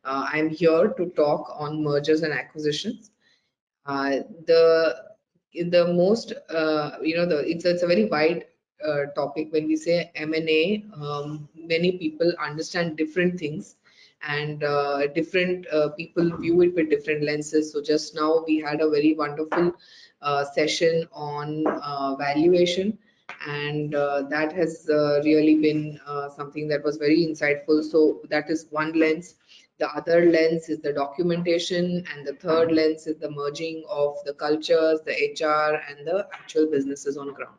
I'm here to talk on mergers and acquisitions. The most it's a very wide topic. When we say M&A, many people understand different things, and different people view it with different lenses. So just now we had a very wonderful session on valuation, and that has really been something that was very insightful. So that is one lens. The other lens is the documentation, and the third lens is the merging of the cultures, the HR, and the actual businesses on ground.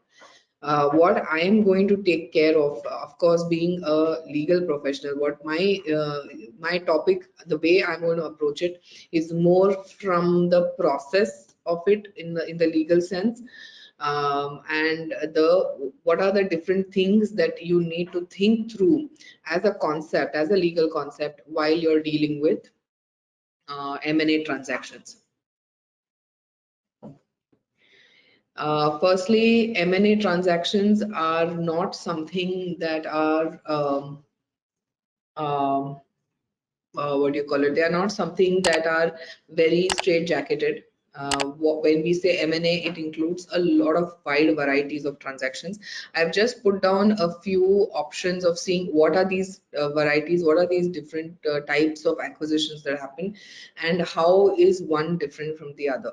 What I am going to take care of course, being a legal professional, what my topic, the way I'm going to approach it, is more from the process of it in the legal sense, and the what are the different things that you need to think through as a concept, as a legal concept, while you're dealing with M&A transactions. Firstly, M&A transactions are not something that are what do you call it? They are not something that are very straight-jacketed. When we say M&A, it includes a lot of wide varieties of transactions. I've just put down a few options of seeing what are these varieties, what are these different types of acquisitions that happen, and how is one different from the other.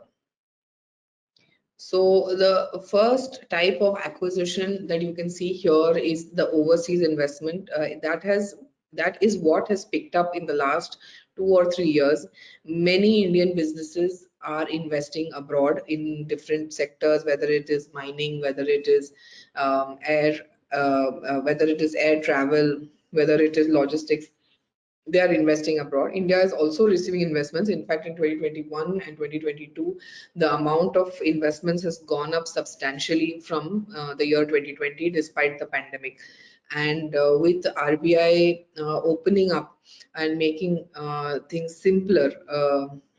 So the first type of acquisition that you can see here is the overseas investment. That is what has picked up in the last 2 or 3 years. Many Indian businesses are investing abroad in different sectors, whether it is mining, whether it is whether it is air travel, whether it is logistics. They are investing abroad. India is also receiving investments. In fact, in 2021 and 2022, the amount of investments has gone up substantially from the year 2020, despite the pandemic. And with RBI opening up and making things simpler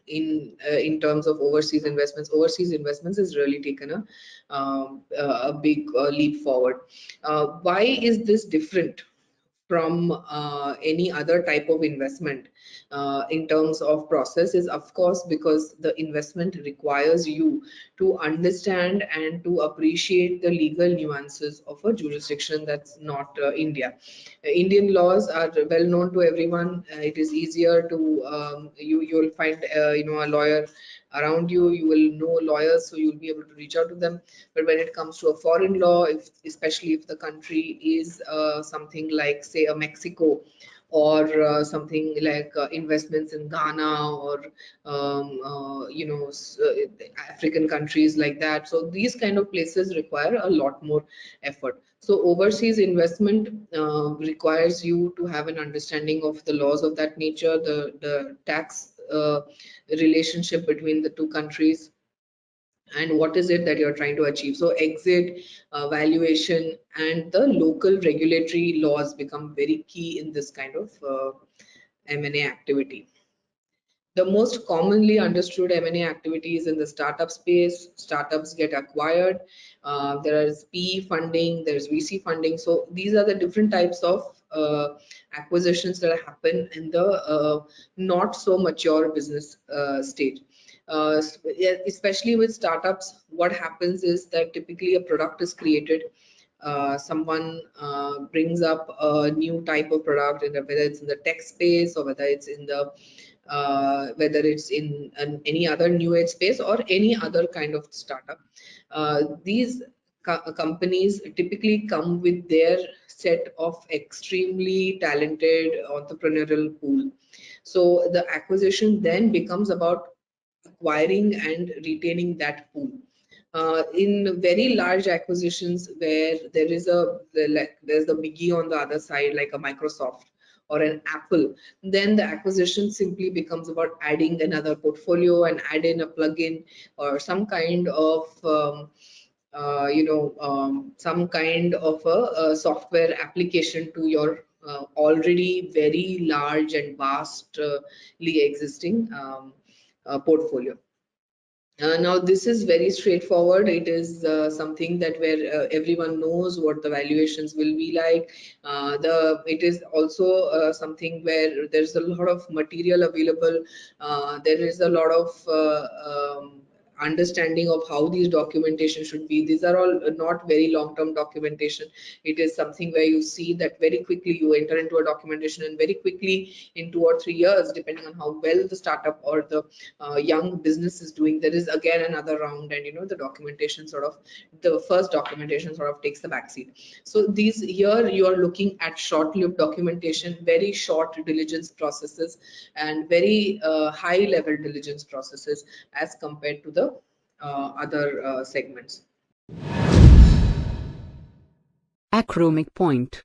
in terms of overseas investments has really taken a big leap forward. Why is this different from any other type of investment in terms of process? Is of course because the investment requires you to understand and to appreciate the legal nuances of a jurisdiction that's not India. Indian laws are well known to everyone. It is easier to you'll find a lawyer around you. You will know lawyers, so you'll be able to reach out to them. But when it comes to a foreign law, especially if the country is something like, say, a Mexico, or something like investments in Ghana, or African countries like that. So these kind of places require a lot more effort. So overseas investment requires you to have an understanding of the laws of that nature, the tax relationship between the two countries, and what is it that you're trying to achieve. So exit, valuation, and the local regulatory laws become very key in this kind of M&A activity. The most commonly understood M&A activities in the startup space. Startups get acquired. There is PE funding, there's VC funding. So these are the different types of acquisitions that happen in the not so mature business stage. Especially with startups, what happens is that typically a product is created. Someone brings up a new type of product, whether it's in the tech space, or whether it's in the any other new age space, or any other kind of startup. These companies typically come with their set of extremely talented entrepreneurial pool. So the acquisition then becomes about acquiring and retaining that pool. In very large acquisitions where there's the biggie on the other side, like a Microsoft or an Apple, then the acquisition simply becomes about adding another portfolio and add in a plugin or some kind of some kind of a software application to your already very large and vastly existing portfolio. Now this is very straightforward. It is something that where everyone knows what the valuations will be like. The it is also something where there's a lot of material available. There is a lot of understanding of how these documentation should be. These are all not very long-term documentation. It is something where you see that very quickly you enter into a documentation, and very quickly in 2 or 3 years, depending on how well the startup or the young business is doing, there is again another round, and the documentation sort of, the first documentation sort of takes the backseat. So these here you are looking at short-lived documentation, very short diligence processes, and very high level diligence processes as compared to the other segments. Acromic point.